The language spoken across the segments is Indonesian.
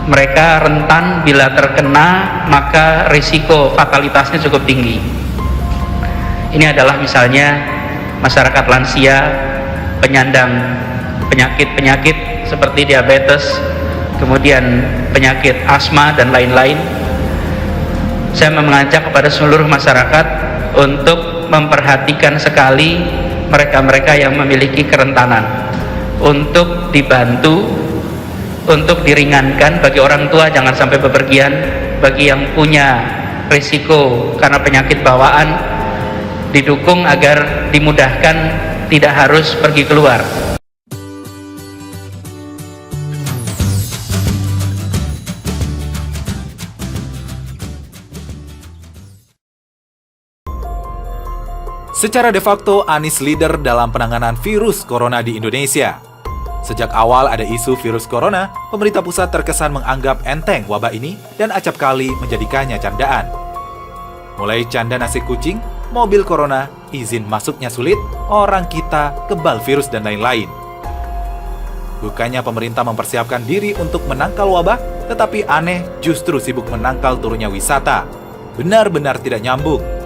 mereka rentan bila terkena, maka risiko fatalitasnya cukup tinggi. Ini adalah misalnya masyarakat lansia, penyandang penyakit-penyakit seperti diabetes, kemudian penyakit asma dan lain-lain. Saya mengajak kepada seluruh masyarakat untuk memperhatikan sekali mereka-mereka yang memiliki kerentanan, untuk dibantu, untuk diringankan. Bagi orang tua jangan sampai bepergian, bagi yang punya risiko karena penyakit bawaan didukung agar dimudahkan tidak harus pergi keluar. Secara de facto, Anies leader dalam penanganan virus corona di Indonesia. Sejak awal ada isu virus corona, pemerintah pusat terkesan menganggap enteng wabah ini dan acap kali menjadikannya candaan. Mulai canda nasi kucing, mobil corona, izin masuknya sulit, orang kita kebal virus dan lain-lain. Bukannya pemerintah mempersiapkan diri untuk menangkal wabah, tetapi aneh justru sibuk menangkal turunnya wisata. Benar-benar tidak nyambung.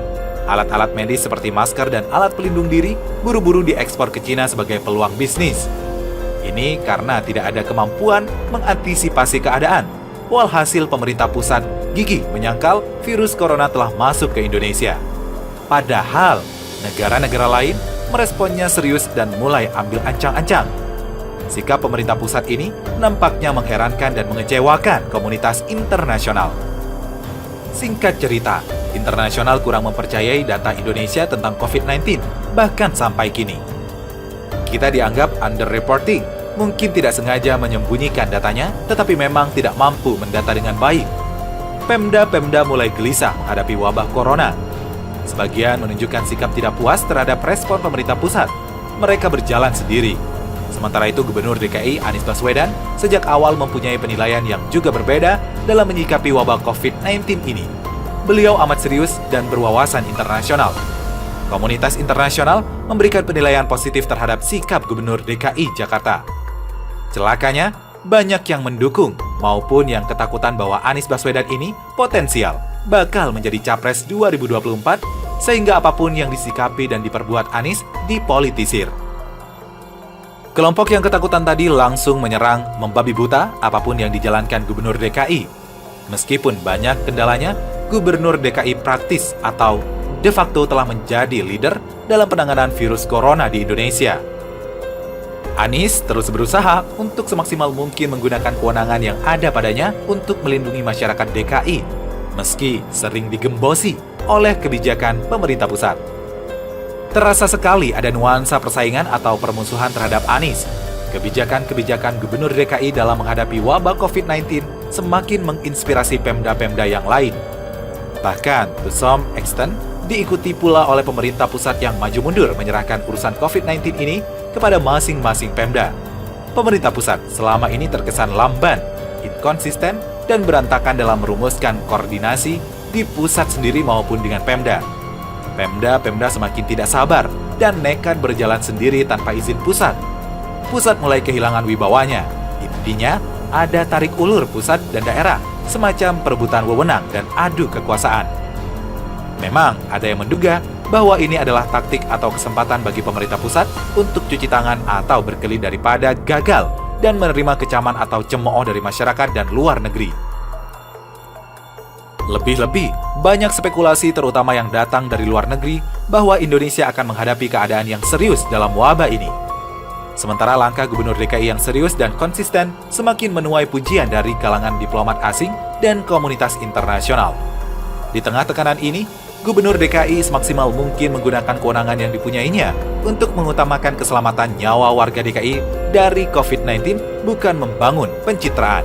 Alat-alat medis seperti masker dan alat pelindung diri buru-buru diekspor ke Cina sebagai peluang bisnis. Ini karena tidak ada kemampuan mengantisipasi keadaan. Walhasil pemerintah pusat gigih menyangkal virus corona telah masuk ke Indonesia. Padahal negara-negara lain meresponnya serius dan mulai ambil ancang-ancang. Sikap pemerintah pusat ini nampaknya mengherankan dan mengecewakan komunitas internasional. Singkat cerita, internasional kurang mempercayai data Indonesia tentang COVID-19, bahkan sampai kini. Kita dianggap underreporting, mungkin tidak sengaja menyembunyikan datanya, tetapi memang tidak mampu mendata dengan baik. Pemda-pemda mulai gelisah menghadapi wabah corona. Sebagian menunjukkan sikap tidak puas terhadap respon pemerintah pusat. Mereka berjalan sendiri. Sementara itu, Gubernur DKI Anies Baswedan sejak awal mempunyai penilaian yang juga berbeda dalam menyikapi wabah COVID-19 ini. Beliau amat serius dan berwawasan internasional. Komunitas internasional memberikan penilaian positif terhadap sikap Gubernur DKI Jakarta. Celakanya, banyak yang mendukung maupun yang ketakutan bahwa Anies Baswedan ini potensial bakal menjadi Capres 2024, sehingga apapun yang disikapi dan diperbuat Anies dipolitisir. Kelompok yang ketakutan tadi langsung menyerang, membabi buta apapun yang dijalankan Gubernur DKI. Meskipun banyak kendalanya, Gubernur DKI praktis atau de facto telah menjadi leader dalam penanganan virus corona di Indonesia. Anies terus berusaha untuk semaksimal mungkin menggunakan kewenangan yang ada padanya untuk melindungi masyarakat DKI, meski sering digembosi oleh kebijakan pemerintah pusat. Terasa sekali ada nuansa persaingan atau permusuhan terhadap Anies. Kebijakan-kebijakan Gubernur DKI dalam menghadapi wabah COVID-19 semakin menginspirasi pemda-pemda yang lain. Bahkan, to some extent, diikuti pula oleh pemerintah pusat yang maju mundur menyerahkan urusan COVID-19 ini kepada masing-masing pemda. Pemerintah pusat selama ini terkesan lamban, inkonsisten, dan berantakan dalam merumuskan koordinasi di pusat sendiri maupun dengan pemda. Pemda-pemda semakin tidak sabar dan nekat berjalan sendiri tanpa izin pusat. Pusat mulai kehilangan wibawanya. Intinya, ada tarik ulur pusat dan daerah, semacam perebutan wewenang dan adu kekuasaan. Memang ada yang menduga bahwa ini adalah taktik atau kesempatan bagi pemerintah pusat untuk cuci tangan atau berkelit daripada gagal dan menerima kecaman atau cemooh dari masyarakat dan luar negeri. Lebih-lebih, banyak spekulasi terutama yang datang dari luar negeri bahwa Indonesia akan menghadapi keadaan yang serius dalam wabah ini. Sementara langkah Gubernur DKI yang serius dan konsisten semakin menuai pujian dari kalangan diplomat asing dan komunitas internasional. Di tengah tekanan ini, Gubernur DKI semaksimal mungkin menggunakan kewenangan yang dipunyainya untuk mengutamakan keselamatan nyawa warga DKI dari COVID-19, bukan membangun pencitraan.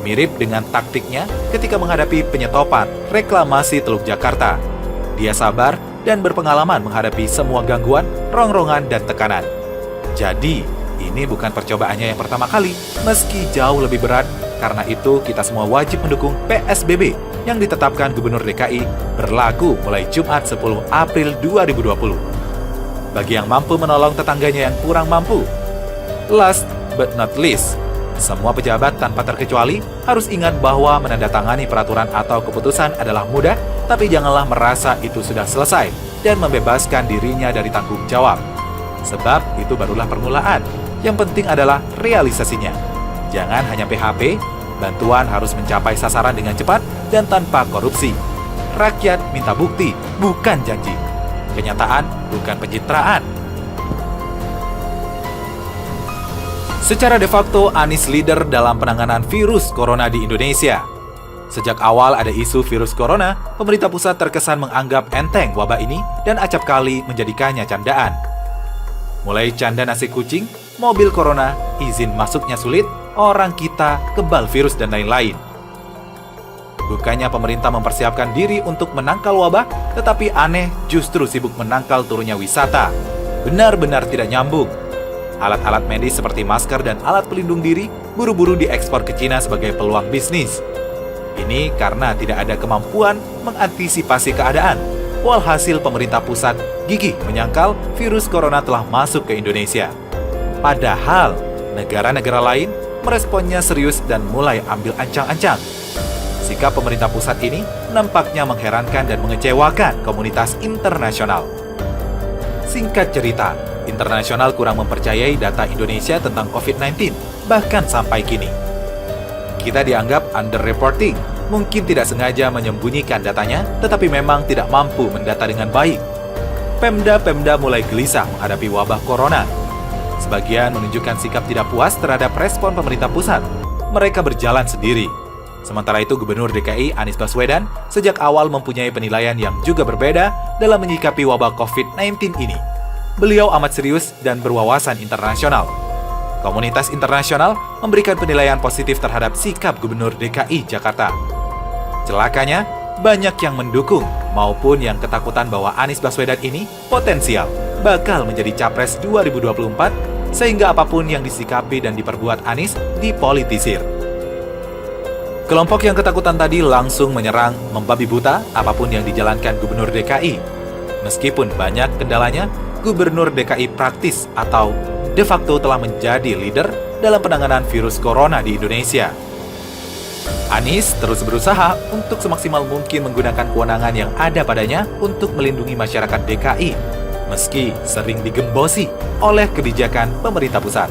Mirip dengan taktiknya ketika menghadapi penyetopan reklamasi Teluk Jakarta. Dia sabar dan berpengalaman menghadapi semua gangguan, rongrongan, dan tekanan. Jadi, ini bukan percobaannya yang pertama kali, meski jauh lebih berat. Karena itu, kita semua wajib mendukung PSBB yang ditetapkan Gubernur DKI berlaku mulai Jumat 10 April 2020. Bagi yang mampu menolong tetangganya yang kurang mampu. Last but not least, Semua pejabat tanpa terkecuali harus ingat bahwa menandatangani peraturan atau keputusan adalah mudah, tapi janganlah merasa itu sudah selesai dan membebaskan dirinya dari tanggung jawab. Sebab itu barulah permulaan. Yang penting adalah realisasinya. Jangan hanya PHP, bantuan harus mencapai sasaran dengan cepat dan tanpa korupsi. Rakyat minta bukti, bukan janji. Kenyataan, bukan pencitraan. Secara de facto, Anies leader dalam penanganan virus corona di Indonesia. Sejak awal ada isu virus corona, pemerintah pusat terkesan menganggap enteng wabah ini dan acap kali menjadikannya candaan. Mulai canda nasi kucing, mobil corona, izin masuknya sulit, orang kita kebal virus dan lain-lain. Bukannya pemerintah mempersiapkan diri untuk menangkal wabah, tetapi aneh justru sibuk menangkal turunnya wisata. Benar-benar tidak nyambung. Alat-alat medis seperti masker dan alat pelindung diri buru-buru diekspor ke Cina sebagai peluang bisnis. Ini karena tidak ada kemampuan mengantisipasi keadaan. Walhasil pemerintah pusat gigih menyangkal virus corona telah masuk ke Indonesia. Padahal negara-negara lain meresponnya serius dan mulai ambil ancang-ancang. Sikap pemerintah pusat ini nampaknya mengherankan dan mengecewakan komunitas internasional. Singkat cerita, internasional kurang mempercayai data Indonesia tentang COVID-19, bahkan sampai kini. Kita dianggap underreporting, mungkin tidak sengaja menyembunyikan datanya, tetapi memang tidak mampu mendata dengan baik. Pemda-pemda mulai gelisah menghadapi wabah corona. Sebagian menunjukkan sikap tidak puas terhadap respon pemerintah pusat. Mereka berjalan sendiri. Sementara itu, Gubernur DKI Anies Baswedan sejak awal mempunyai penilaian yang juga berbeda dalam menyikapi wabah COVID-19 ini. Beliau amat serius dan berwawasan internasional. Komunitas internasional memberikan penilaian positif terhadap sikap Gubernur DKI Jakarta. Celakanya, banyak yang mendukung maupun yang ketakutan bahwa Anies Baswedan ini potensial bakal menjadi Capres 2024, sehingga apapun yang disikapi dan diperbuat Anies dipolitisir. Kelompok yang ketakutan tadi langsung menyerang, membabi buta apapun yang dijalankan Gubernur DKI. Meskipun banyak kendalanya, Gubernur DKI praktis atau de facto telah menjadi leader dalam penanganan virus corona di Indonesia. Anies terus berusaha untuk semaksimal mungkin menggunakan kewenangan yang ada padanya untuk melindungi masyarakat DKI, meski sering digembosi oleh kebijakan pemerintah pusat.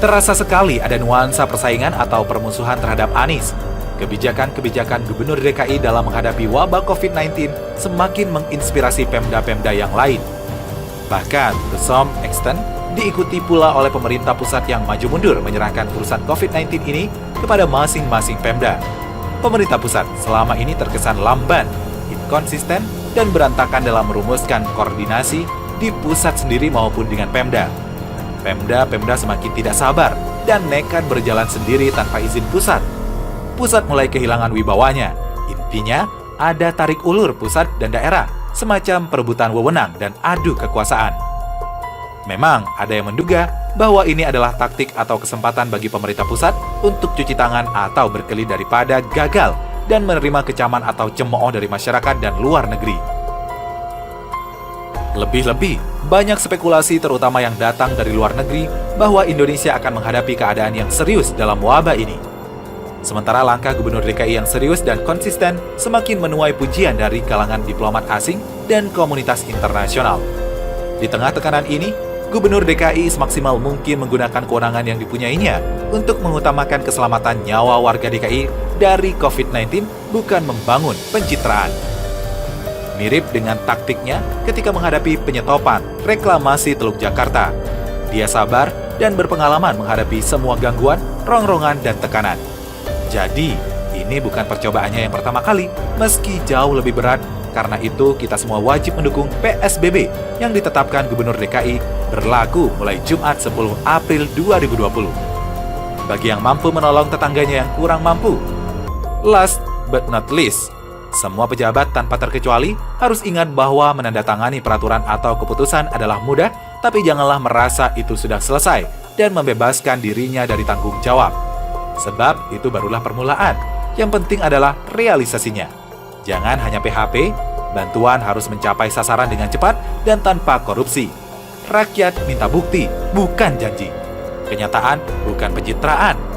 Terasa sekali ada nuansa persaingan atau permusuhan terhadap Anies. Kebijakan-kebijakan Gubernur DKI dalam menghadapi wabah COVID-19 semakin menginspirasi pemda-pemda yang lain. Bahkan, to some extent, diikuti pula oleh pemerintah pusat yang maju mundur menyerahkan urusan COVID-19 ini kepada masing-masing pemda. Pemerintah pusat selama ini terkesan lamban, inkonsisten, dan berantakan dalam merumuskan koordinasi di pusat sendiri maupun dengan pemda. Pemda-pemda semakin tidak sabar dan nekat berjalan sendiri tanpa izin pusat. Pusat mulai kehilangan wibawanya. Intinya, ada tarik ulur pusat dan daerah, semacam perebutan wewenang dan adu kekuasaan. Memang ada yang menduga bahwa ini adalah taktik atau kesempatan bagi pemerintah pusat untuk cuci tangan atau berkelit daripada gagal dan menerima kecaman atau cemooh dari masyarakat dan luar negeri. Lebih-lebih, banyak spekulasi terutama yang datang dari luar negeri bahwa Indonesia akan menghadapi keadaan yang serius dalam wabah ini. Sementara langkah Gubernur DKI yang serius dan konsisten semakin menuai pujian dari kalangan diplomat asing dan komunitas internasional. Di tengah tekanan ini, Gubernur DKI semaksimal mungkin menggunakan kewenangan yang dipunyainya untuk mengutamakan keselamatan nyawa warga DKI dari COVID-19, bukan membangun pencitraan. Mirip dengan taktiknya ketika menghadapi penyetopan reklamasi Teluk Jakarta. Dia sabar dan berpengalaman menghadapi semua gangguan, rongrongan, dan tekanan. Jadi, ini bukan percobaannya yang pertama kali, meski jauh lebih berat. Karena itu, kita semua wajib mendukung PSBB yang ditetapkan Gubernur DKI berlaku mulai Jumat 10 April 2020. Bagi yang mampu menolong tetangganya yang kurang mampu. Last but not least, semua pejabat tanpa terkecuali harus ingat bahwa menandatangani peraturan atau keputusan adalah mudah, tapi janganlah merasa itu sudah selesai dan membebaskan dirinya dari tanggung jawab. Sebab itu barulah permulaan. Yang penting adalah realisasinya. Jangan hanya PHP, bantuan harus mencapai sasaran dengan cepat dan tanpa korupsi. Rakyat minta bukti, bukan janji. Kenyataan bukan pencitraan.